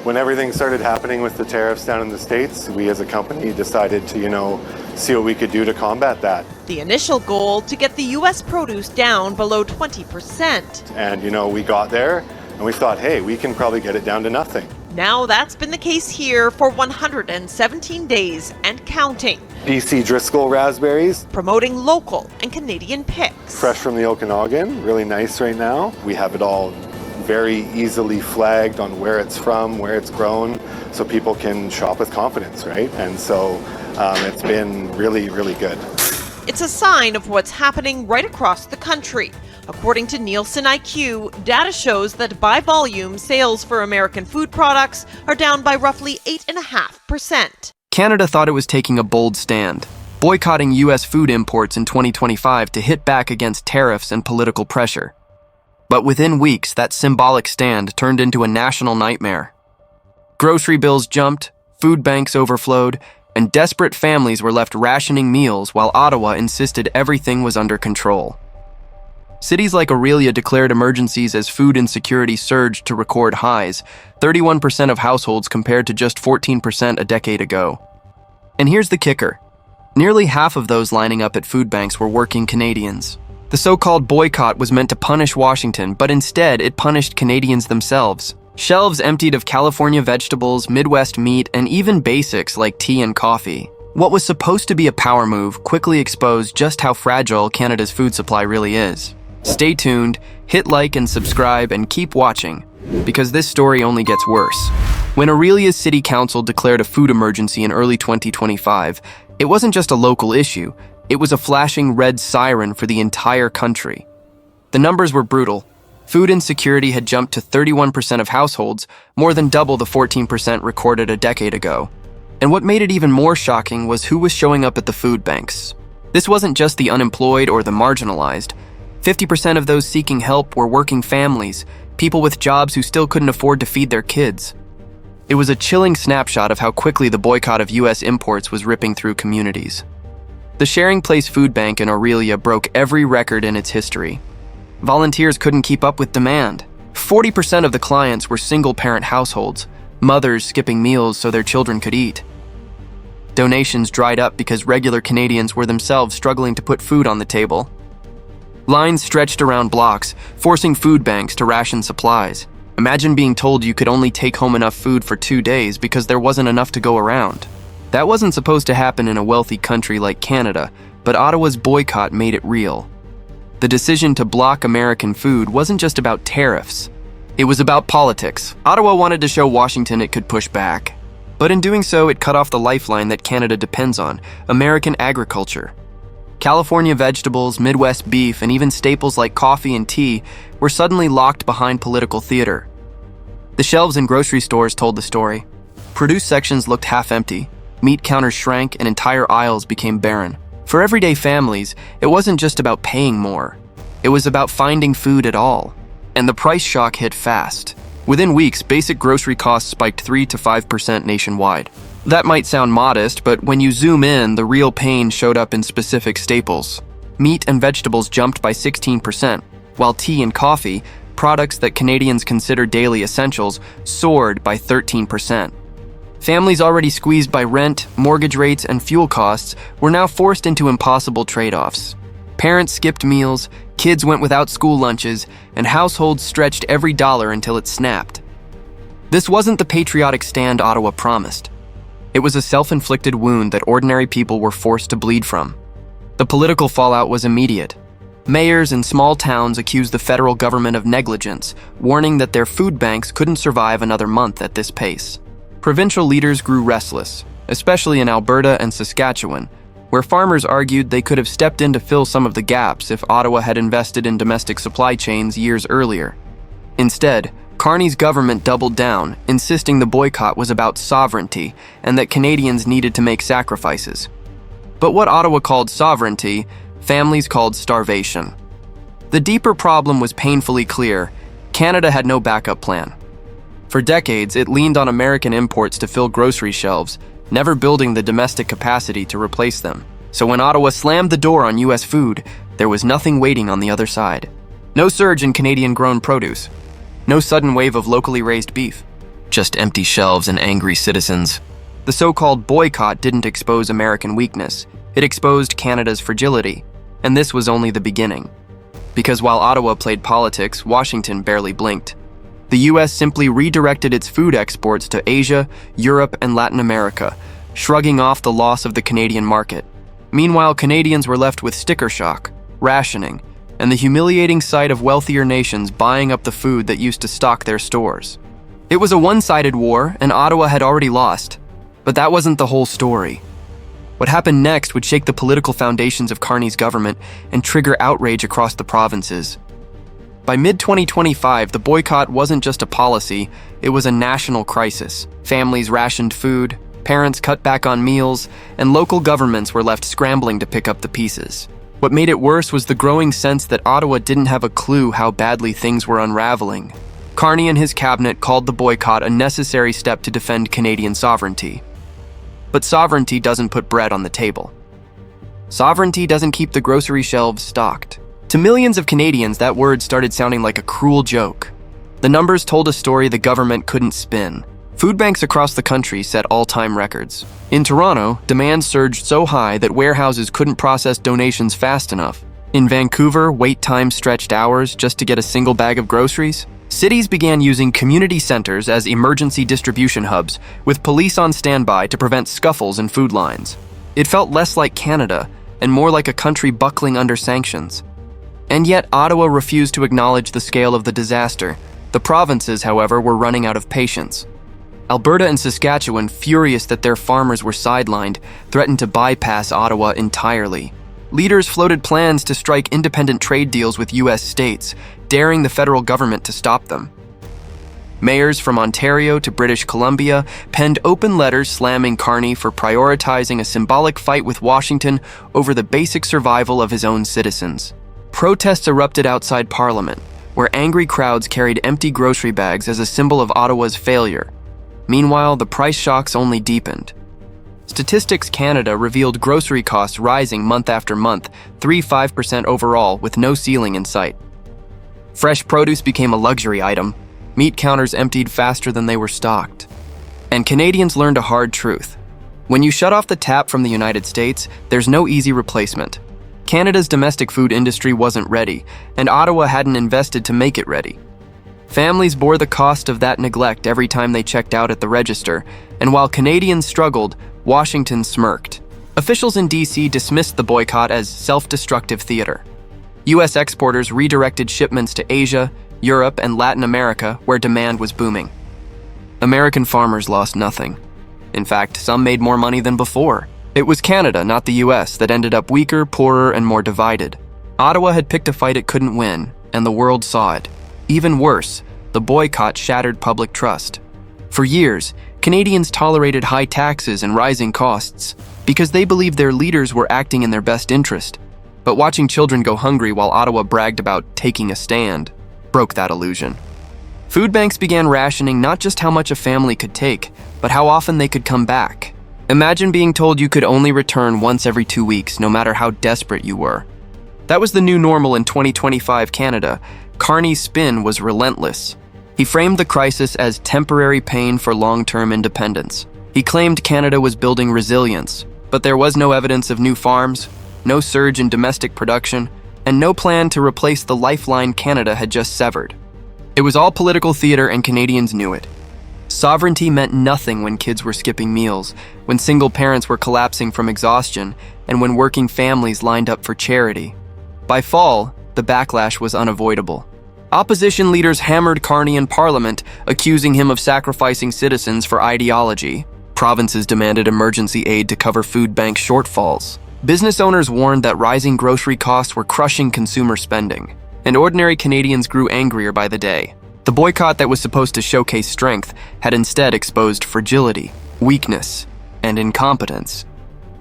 When everything started happening with the tariffs down in the States, we as a company decided to, see what we could do to combat that. The initial goal to get the U.S. produce down below 20%. And, we got there and we thought, hey, we can probably get it down to nothing. Now that's been the case here for 117 days and counting. BC Driscoll raspberries. Promoting local and Canadian picks. Fresh from the Okanagan, really nice right now. We have it all very easily flagged on where it's from, where it's grown, so people can shop with confidence, right? And so it's been really, really good. It's a sign of what's happening right across the country. According to Nielsen IQ, data shows that by volume, sales for American food products are down by roughly 8.5%. Canada thought it was taking a bold stand, boycotting U.S. food imports in 2025 to hit back against tariffs and political pressure. But within weeks, that symbolic stand turned into a national nightmare. Grocery bills jumped, food banks overflowed, and desperate families were left rationing meals while Ottawa insisted everything was under control. Cities like Aurelia declared emergencies as food insecurity surged to record highs, 31% of households compared to just 14% a decade ago. And here's the kicker. Nearly half of those lining up at food banks were working Canadians. The so-called boycott was meant to punish Washington, but instead it punished Canadians themselves. Shelves emptied of California vegetables, Midwest meat, and even basics like tea and coffee. What was supposed to be a power move quickly exposed just how fragile Canada's food supply really is. Stay tuned, hit like and subscribe, and keep watching, because this story only gets worse. When Aurelia's City Council declared a food emergency in early 2025, it wasn't just a local issue, it was a flashing red siren for the entire country. The numbers were brutal. Food insecurity had jumped to 31% of households, more than double the 14% recorded a decade ago. And what made it even more shocking was who was showing up at the food banks. This wasn't just the unemployed or the marginalized. 50% of those seeking help were working families, people with jobs who still couldn't afford to feed their kids. It was a chilling snapshot of how quickly the boycott of U.S. imports was ripping through communities. The Sharing Place Food Bank in Aurelia broke every record in its history. Volunteers couldn't keep up with demand. 40% of the clients were single-parent households, mothers skipping meals so their children could eat. Donations dried up because regular Canadians were themselves struggling to put food on the table. Lines stretched around blocks, forcing food banks to ration supplies. Imagine being told you could only take home enough food for 2 days because there wasn't enough to go around. That wasn't supposed to happen in a wealthy country like Canada, but Ottawa's boycott made it real. The decision to block American food wasn't just about tariffs. It was about politics. Ottawa wanted to show Washington it could push back. But in doing so, it cut off the lifeline that Canada depends on, American agriculture. California vegetables, Midwest beef, and even staples like coffee and tea were suddenly locked behind political theater. The shelves in grocery stores told the story. Produce sections looked half empty. Meat counters shrank and entire aisles became barren. For everyday families, it wasn't just about paying more. It was about finding food at all. And the price shock hit fast. Within weeks, basic grocery costs spiked 3 to 5% nationwide. That might sound modest, but when you zoom in, the real pain showed up in specific staples. Meat and vegetables jumped by 16%, while tea and coffee, products that Canadians consider daily essentials, soared by 13%. Families already squeezed by rent, mortgage rates, and fuel costs were now forced into impossible trade-offs. Parents skipped meals, kids went without school lunches, and households stretched every dollar until it snapped. This wasn't the patriotic stand Ottawa promised. It was a self-inflicted wound that ordinary people were forced to bleed from. The political fallout was immediate. Mayors in small towns accused the federal government of negligence, warning that their food banks couldn't survive another month at this pace. Provincial leaders grew restless, especially in Alberta and Saskatchewan, where farmers argued they could have stepped in to fill some of the gaps if Ottawa had invested in domestic supply chains years earlier. Instead, Carney's government doubled down, insisting the boycott was about sovereignty and that Canadians needed to make sacrifices. But what Ottawa called sovereignty, families called starvation. The deeper problem was painfully clear. Canada had no backup plan. For decades, it leaned on American imports to fill grocery shelves, never building the domestic capacity to replace them. So when Ottawa slammed the door on U.S. food, there was nothing waiting on the other side. No surge in Canadian-grown produce. No sudden wave of locally raised beef. just empty shelves and angry citizens. The so-called boycott didn't expose American weakness. It exposed Canada's fragility, and this was only the beginning. Because while Ottawa played politics, Washington barely blinked. The US simply redirected its food exports to Asia, Europe, and Latin America, shrugging off the loss of the Canadian market. Meanwhile, Canadians were left with sticker shock, rationing, and the humiliating sight of wealthier nations buying up the food that used to stock their stores. It was a one-sided war, and Ottawa had already lost. But that wasn't the whole story. What happened next would shake the political foundations of Carney's government and trigger outrage across the provinces. By mid-2025, the boycott wasn't just a policy, it was a national crisis. Families rationed food, parents cut back on meals, and local governments were left scrambling to pick up the pieces. What made it worse was the growing sense that Ottawa didn't have a clue how badly things were unraveling. Carney and his cabinet called the boycott a necessary step to defend Canadian sovereignty. But sovereignty doesn't put bread on the table. Sovereignty doesn't keep the grocery shelves stocked. To millions of Canadians, that word started sounding like a cruel joke. The numbers told a story the government couldn't spin. Food banks across the country set all-time records. In Toronto, demand surged so high that warehouses couldn't process donations fast enough. In Vancouver, wait times stretched hours just to get a single bag of groceries. Cities began using community centers as emergency distribution hubs, with police on standby to prevent scuffles in food lines. It felt less like Canada and more like a country buckling under sanctions. And yet, Ottawa refused to acknowledge the scale of the disaster. The provinces, however, were running out of patience. Alberta and Saskatchewan, furious that their farmers were sidelined, threatened to bypass Ottawa entirely. Leaders floated plans to strike independent trade deals with U.S. states, daring the federal government to stop them. Mayors from Ontario to British Columbia penned open letters slamming Carney for prioritizing a symbolic fight with Washington over the basic survival of his own citizens. Protests erupted outside Parliament, where angry crowds carried empty grocery bags as a symbol of Ottawa's failure. Meanwhile, the price shocks only deepened. Statistics Canada revealed grocery costs rising month after month, 3–5% overall, with no ceiling in sight. Fresh produce became a luxury item. Meat counters emptied faster than they were stocked. And Canadians learned a hard truth. When you shut off the tap from the United States, there's no easy replacement. Canada's domestic food industry wasn't ready, and Ottawa hadn't invested to make it ready. Families bore the cost of that neglect every time they checked out at the register, and while Canadians struggled, Washington smirked. Officials in D.C. dismissed the boycott as self-destructive theater. U.S. exporters redirected shipments to Asia, Europe, and Latin America, where demand was booming. American farmers lost nothing. In fact, some made more money than before. It was Canada, not the U.S., that ended up weaker, poorer, and more divided. Ottawa had picked a fight it couldn't win, and the world saw it. Even worse, the boycott shattered public trust. For years, Canadians tolerated high taxes and rising costs because they believed their leaders were acting in their best interest. But watching children go hungry while Ottawa bragged about taking a stand broke that illusion. Food banks began rationing not just how much a family could take, but how often they could come back. Imagine being told you could only return once every 2 weeks, no matter how desperate you were. That was the new normal in 2025 Canada. Carney's spin was relentless. He framed the crisis as temporary pain for long-term independence. He claimed Canada was building resilience, but there was no evidence of new farms, no surge in domestic production, and no plan to replace the lifeline Canada had just severed. It was all political theater, and Canadians knew it. Sovereignty meant nothing when kids were skipping meals, when single parents were collapsing from exhaustion, and when working families lined up for charity. By fall, the backlash was unavoidable. Opposition leaders hammered Carney in Parliament, accusing him of sacrificing citizens for ideology. Provinces demanded emergency aid to cover food bank shortfalls. Business owners warned that rising grocery costs were crushing consumer spending, and ordinary Canadians grew angrier by the day. The boycott that was supposed to showcase strength had instead exposed fragility, weakness, and incompetence.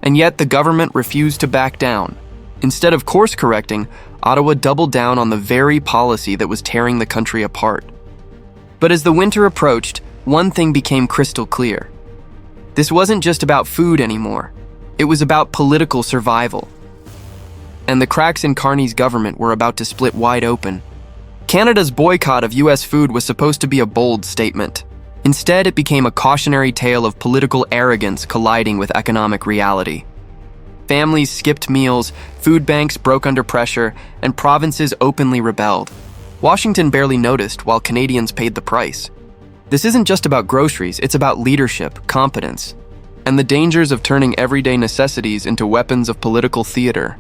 And yet the government refused to back down. Instead of course-correcting, Ottawa doubled down on the very policy that was tearing the country apart. But as the winter approached, one thing became crystal clear. This wasn't just about food anymore. It was about political survival. And the cracks in Carney's government were about to split wide open. Canada's boycott of U.S. food was supposed to be a bold statement. Instead, it became a cautionary tale of political arrogance colliding with economic reality. Families skipped meals, food banks broke under pressure, and provinces openly rebelled. Washington barely noticed while Canadians paid the price. This isn't just about groceries, it's about leadership, competence, and the dangers of turning everyday necessities into weapons of political theater.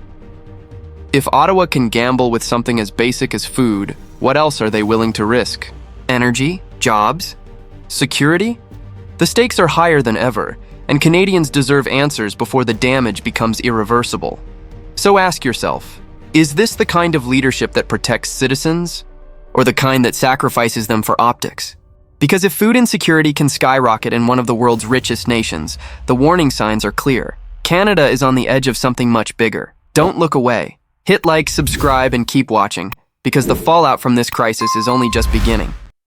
If Ottawa can gamble with something as basic as food, what else are they willing to risk? Energy? Jobs? Security? The stakes are higher than ever, and Canadians deserve answers before the damage becomes irreversible. So ask yourself, is this the kind of leadership that protects citizens, or the kind that sacrifices them for optics? Because if food insecurity can skyrocket in one of the world's richest nations, the warning signs are clear. Canada is on the edge of something much bigger. Don't look away. Hit like, subscribe, and keep watching, because the fallout from this crisis is only just beginning.